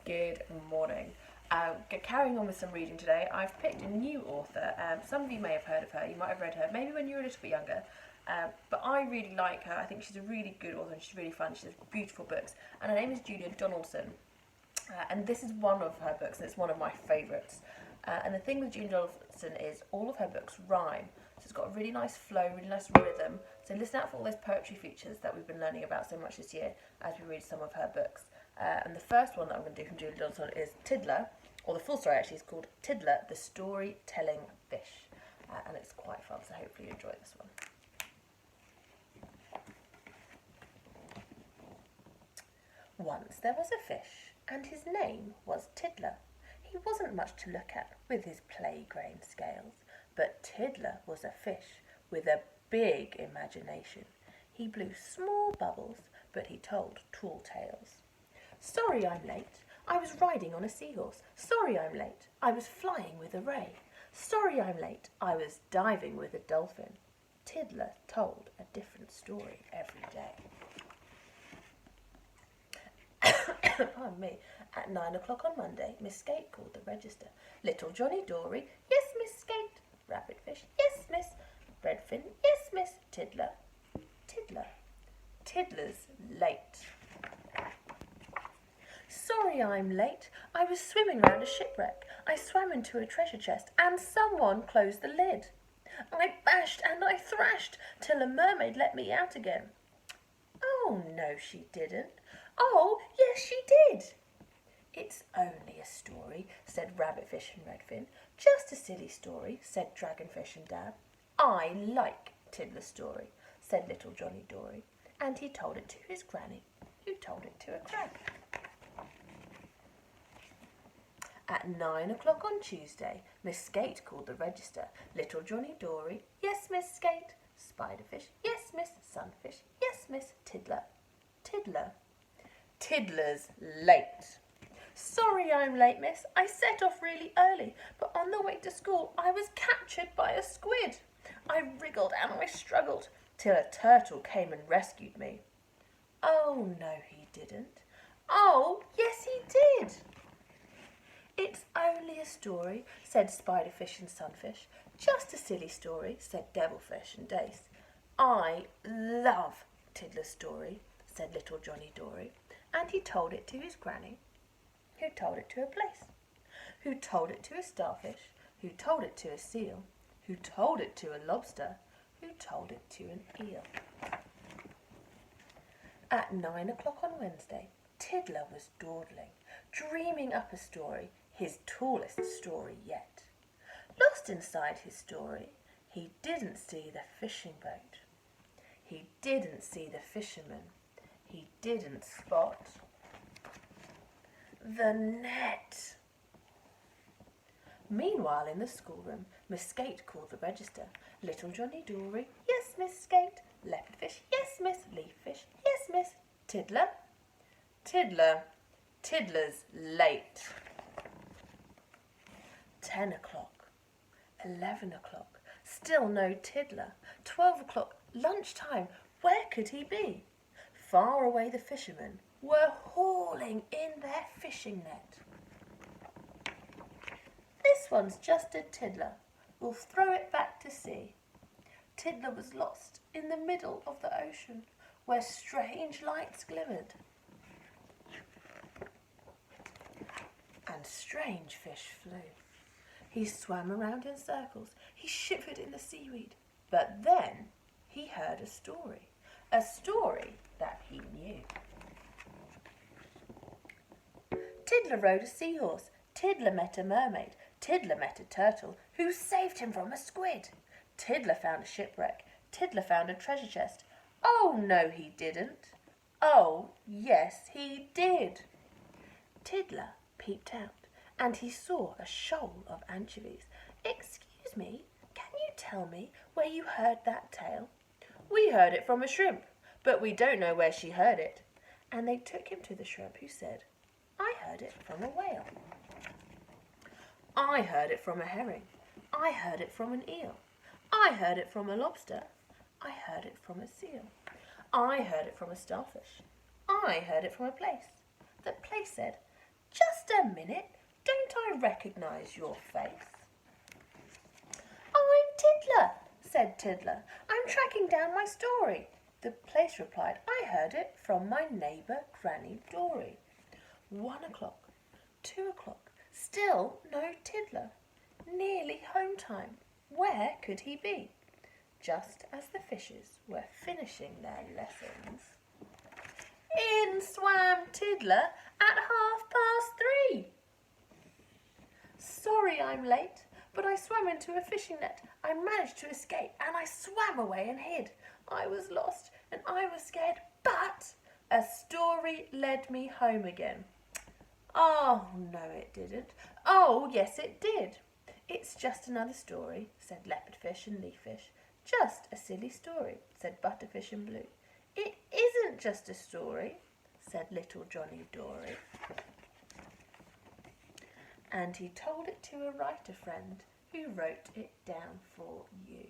Good morning. Carrying on with some reading today, I've picked a new author. Some of you may have heard of her, you might have read her, maybe when you were a little bit younger. But I really like her. I think she's a really good author and she's really fun. She has beautiful books. And her name is Julia Donaldson. And this is one of her books, and it's one of my favourites. And the thing with Julia Donaldson is all of her books rhyme. So it's got a really nice flow, really nice rhythm. So listen out for all those poetry features that we've been learning about so much this year as we read some of her books. And the first one that I'm going to do from Julia Donaldson is Tiddler, or the full story actually is called Tiddler, the Storytelling Fish. And it's quite fun, so hopefully you enjoy this one. Once there was a fish, and his name was Tiddler. He wasn't much to look at with his play-grain scales, but Tiddler was a fish with a big imagination. He blew small bubbles, but he told tall tales. Sorry I'm late. I was riding on a seahorse. Sorry I'm late. I was flying with a ray. Sorry I'm late. I was diving with a dolphin. Tiddler told a different story every day. Pardon me. At 9 o'clock on Monday, Miss Skate called the register. Little Johnny Dory, yes, Miss Skate. Rabbitfish, yes, Miss. Redfin, yes, Miss. Tiddler. Tiddler. Tiddler's late. Sorry I'm late. I was swimming round a shipwreck. I swam into a treasure chest and someone closed the lid. I bashed and I thrashed till a mermaid let me out again. Oh, no, she didn't. Oh, yes, she did. It's only a story, said Rabbitfish and Redfin. Just a silly story, said Dragonfish and Dab. I like Tiddler's story, said Little Johnny Dory, and he told it to his granny, who told it to a crab. At 9 o'clock on Tuesday, Miss Skate called the register. Little Johnny Dory, yes, Miss Skate. Spiderfish, yes, Miss. Sunfish, yes, Miss. Tiddler. Tiddler. Tiddler's late. Sorry I'm late, miss. I set off really early, but on the way to school I was captured by a squid. I wriggled and I struggled till a turtle came and rescued me. Oh, no, he didn't. Oh, yes, he did. It's only a story, said Spiderfish and Sunfish. Just a silly story, said Devilfish and Dace. I love Tiddler's story, said Little Johnny Dory, and he told it to his granny, who told it to a plaice, who told it to a starfish, who told it to a seal, who told it to a lobster, who told it to an eel. At 9 o'clock on Wednesday, Tiddler was dawdling, dreaming up a story, his tallest story yet. Lost inside his story, he didn't see the fishing boat. He didn't see the fisherman. He didn't spot the net. Meanwhile, in the schoolroom, Miss Skate called the register. Little Johnny Dory, yes, Miss Skate. Leopardfish, yes, Miss. Leaffish, yes, Miss. Tiddler. Tiddler. Tiddler's late. 10 o'clock. 11 o'clock. Still no Tiddler. 12 o'clock. Lunchtime. Where could he be? Far away the fishermen were hauling in their fishing net. This one's just a Tiddler. We'll throw it back to sea. Tiddler was lost in the middle of the ocean where strange lights glimmered. And strange fish flew. He swam around in circles. He shivered in the seaweed. But then he heard a story that he knew. Tiddler rode a seahorse. Tiddler met a mermaid. Tiddler met a turtle who saved him from a squid. Tiddler found a shipwreck. Tiddler found a treasure chest. Oh, no, he didn't. Oh, yes, he did. Tiddler peeped out, and he saw a shoal of anchovies. Excuse me, can you tell me where you heard that tale? We heard it from a shrimp, but we don't know where she heard it. And they took him to the shrimp, who said, I heard it from a whale. I heard it from a herring. I heard it from an eel. I heard it from a lobster. I heard it from a seal. I heard it from a starfish. I heard it from a plaice. The plaice said, just Just a minute. Don't I recognise your face? I'm Tiddler, said Tiddler. I'm tracking down my story. The place replied, I heard it from my neighbour Granny Dory. 1 o'clock, 2 o'clock, still no Tiddler. Nearly home time. Where could he be? Just as the fishes were finishing their lessons, in swam Tiddler at 3:30. Sorry I'm late, but I swam into a fishing net. I managed to escape and I swam away and hid. I was lost and I was scared, but a story led me home again. Oh, no it didn't. Oh, yes it did. It's just another story, said leopardfish and leaffish. Just a silly story, said butterfish and blue. It isn't just a story, said little Johnny Dory. And he told it to a writer friend who wrote it down for you.